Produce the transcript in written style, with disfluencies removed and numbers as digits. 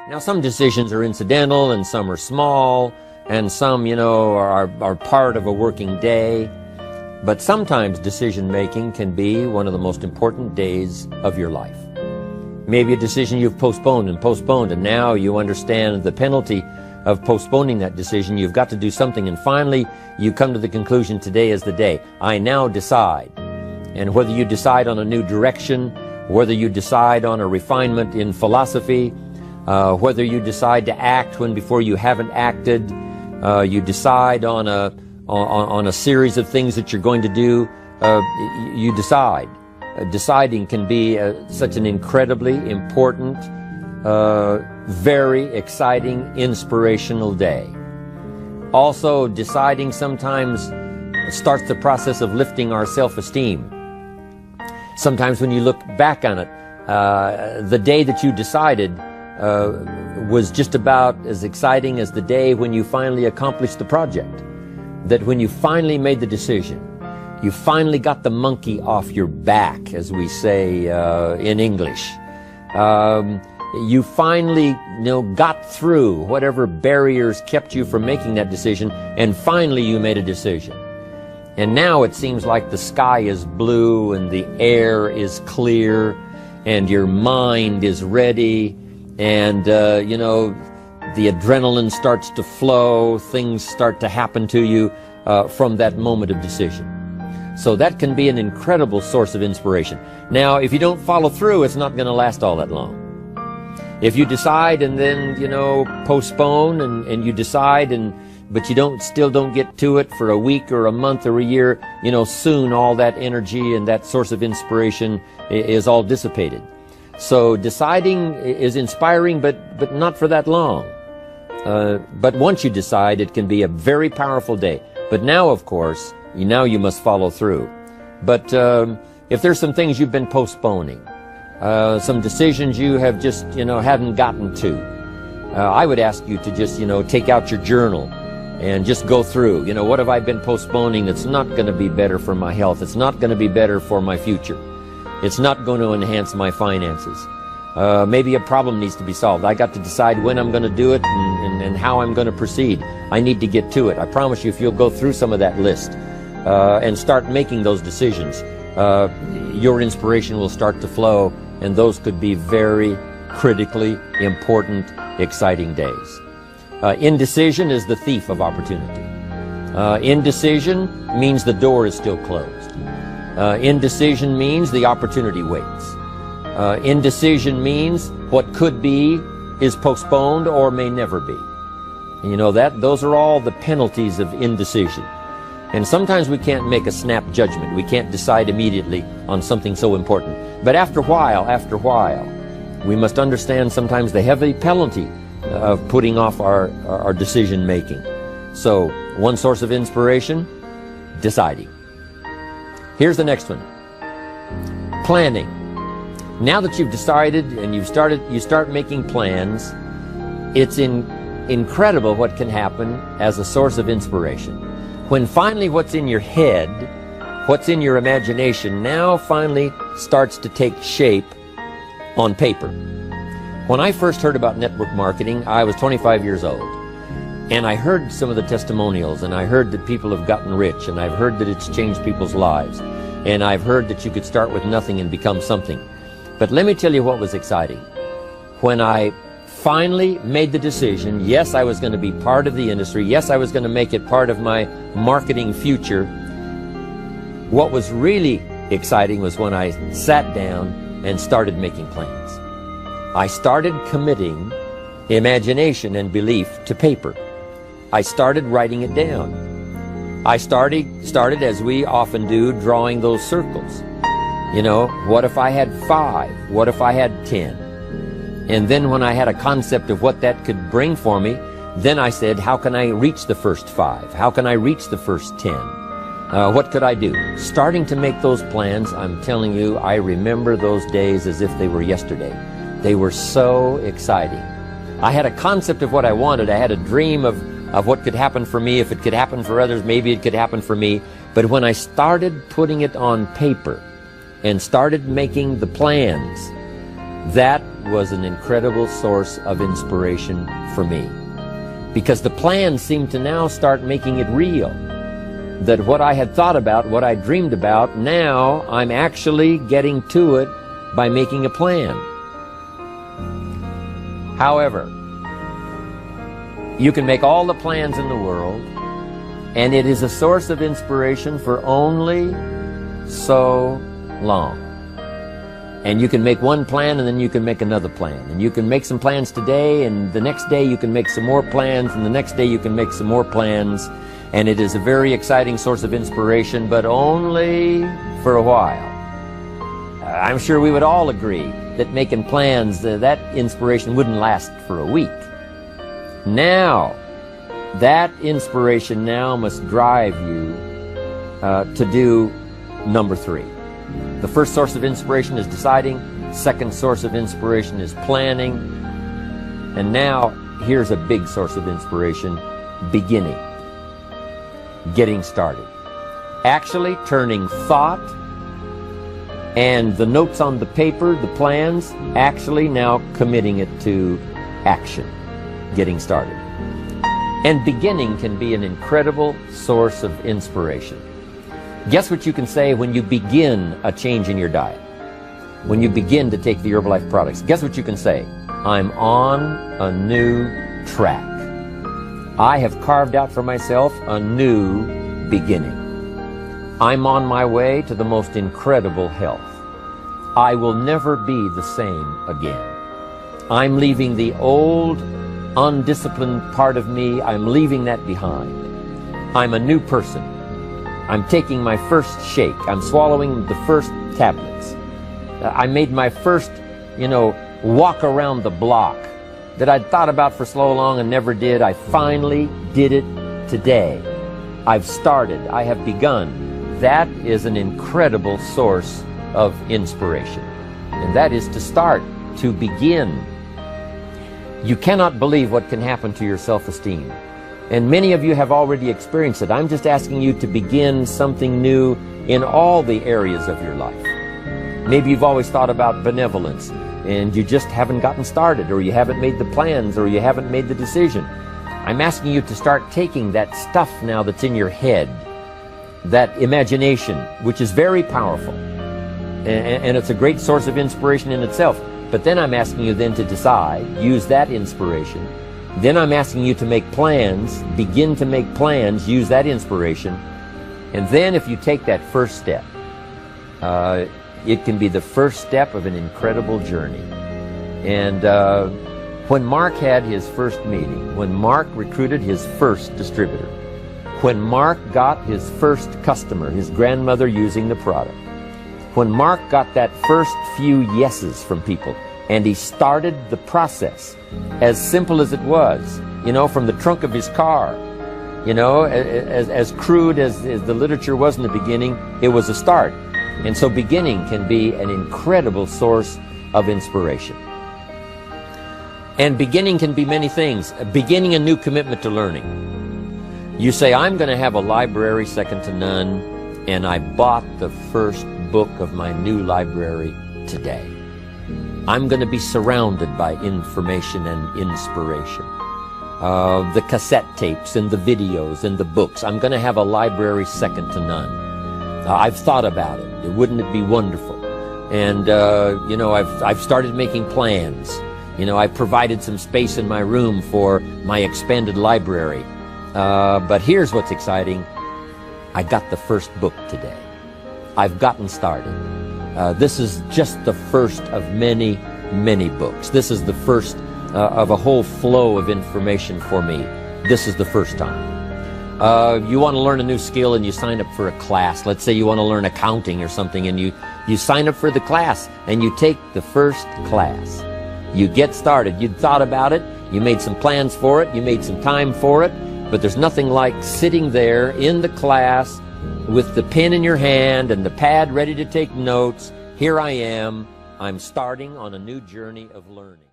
Now, some decisions are incidental and some are small and some, are part of a working day. But sometimes decision-making can be one of the most important days of your life. Maybe a decision you've postponed, and now you understand the penalty of postponing that decision. You've got to do something, and finally you come to the conclusion, today is the day. I now decide. And whether you decide on a new direction, whether you decide on a refinement in philosophy, whether you decide to act when before you haven't acted, you decide on a series of things that you're going to do, you decide. Deciding can be such an incredibly important, very exciting, inspirational day. Also, deciding sometimes starts the process of lifting our self-esteem. Sometimes when you look back on it, the day that you decided was just about as exciting as the day when you finally accomplished the project. That when you finally made the decision, you finally got the monkey off your back, as we say in English. You finally got through whatever barriers kept you from making that decision, and finally you made a decision. And now it seems like the sky is blue and the air is clear and your mind is ready, and the adrenaline starts to flow, things start to happen to you from that moment of decision. So that can be an incredible source of inspiration. Now, if you don't follow through, it's not going to last all that long. If you decide and then, postpone and you decide, but you still don't get to it for a week or a month or a year, soon all that energy and that source of inspiration is all dissipated. So deciding is inspiring, but not for that long. But once you decide, it can be a very powerful day. But now, of course, you must follow through. But if there's some things you've been postponing, some decisions you have just, hadn't gotten to, I would ask you to just, take out your journal and just go through, what have I been postponing that's not going to be better for my health? It's not going to be better for my future. It's not going to enhance my finances. Maybe a problem needs to be solved. I got to decide when I'm going to do it and how I'm going to proceed. I need to get to it. I promise you, if you'll go through some of that list and start making those decisions, your inspiration will start to flow, and those could be very critically important, exciting days. Indecision is the thief of opportunity. Indecision means the door is still closed. Indecision means the opportunity waits. Indecision means what could be is postponed or may never be. And those are all the penalties of indecision. And sometimes we can't make a snap judgment. We can't decide immediately on something so important. But after a while, we must understand sometimes the heavy penalty of putting off our decision making. So, one source of inspiration, deciding. Here's the next one. Planning. Now that you've decided and you start making plans, it's incredible what can happen as a source of inspiration. When finally what's in your head, what's in your imagination, now finally starts to take shape on paper. When I first heard about network marketing, I was 25 years old. And I heard some of the testimonials, and I heard that people have gotten rich, and I've heard that it's changed people's lives. And I've heard that you could start with nothing and become something. But let me tell you what was exciting. When I finally made the decision, yes, I was going to be part of the industry, yes, I was going to make it part of my marketing future, what was really exciting was when I sat down and started making plans. I started committing imagination and belief to paper. I started writing it down. I started, as we often do, drawing those circles. What if I had 5? What if I had 10? And then when I had a concept of what that could bring for me, then I said, how can I reach the first 5? How can I reach the first 10? What could I do? Starting to make those plans, I'm telling you, I remember those days as if they were yesterday. They were so exciting. I had a concept of what I wanted. I had a dream of what could happen for me. If it could happen for others, maybe it could happen for me. But when I started putting it on paper and started making the plans, That was an incredible source of inspiration for me, because the plans seemed to now start making it real. That what I had thought about, what I dreamed about, now I'm actually getting to it by making a plan. However, you can make all the plans in the world, and it is a source of inspiration for only so long. And you can make one plan, and then you can make another plan. And you can make some plans today, and the next day you can make some more plans, and the next day you can make some more plans. And it is a very exciting source of inspiration, but only for a while. I'm sure we would all agree that making plans, that inspiration wouldn't last for a week. Now, that inspiration now must drive you to do number 3. The first source of inspiration is deciding. Second source of inspiration is planning. And now, here's a big source of inspiration: beginning. Getting started. Actually turning thought and the notes on the paper, the plans, actually now committing it to action. Getting started. And beginning can be an incredible source of inspiration. Guess what you can say when you begin a change in your diet? When you begin to take the Herbalife products, guess what you can say? I'm on a new track. I have carved out for myself a new beginning. I'm on my way to the most incredible health. I will never be the same again. I'm leaving the old, undisciplined part of me. I'm leaving that behind. I'm a new person. I'm taking my first shake. I'm swallowing the first tablets. I made my first, walk around the block that I'd thought about for so long and never did. I finally did it today. I've started. I have begun. That is an incredible source of inspiration. And that is to start, to begin. You cannot believe what can happen to your self-esteem. And many of you have already experienced it. I'm just asking you to begin something new in all the areas of your life. Maybe you've always thought about benevolence, and you just haven't gotten started, or you haven't made the plans, or you haven't made the decision. I'm asking you to start taking that stuff now that's in your head, that imagination, which is very powerful, and it's a great source of inspiration in itself. But then I'm asking you then to decide, use that inspiration. Then I'm asking you to make plans, begin to make plans, use that inspiration. And then if you take that first step, it can be the first step of an incredible journey. And when Mark had his first meeting, when Mark recruited his first distributor, when Mark got his first customer, his grandmother using the product, when Mark got that first few yeses from people, and he started the process, as simple as it was, from the trunk of his car, as crude as the literature was in the beginning, it was a start. And so beginning can be an incredible source of inspiration. And beginning can be many things. Beginning a new commitment to learning. You say, I'm going to have a library second to none, and I bought the first book of my new library today. I'm going to be surrounded by information and inspiration. The cassette tapes and the videos and the books. I'm going to have a library second to none. I've thought about it. Wouldn't it be wonderful? And, I've started making plans. I've provided some space in my room for my expanded library. But here's what's exciting. I got the first book today. I've gotten started. This is just the first of many, many books. This is the first of a whole flow of information for me. This is the first time. You want to learn a new skill and you sign up for a class. Let's say you want to learn accounting or something, and you sign up for the class and you take the first class. You get started. You'd thought about it. You made some plans for it. You made some time for it. But there's nothing like sitting there in the class with the pen in your hand and the pad ready to take notes. Here I am. I'm starting on a new journey of learning.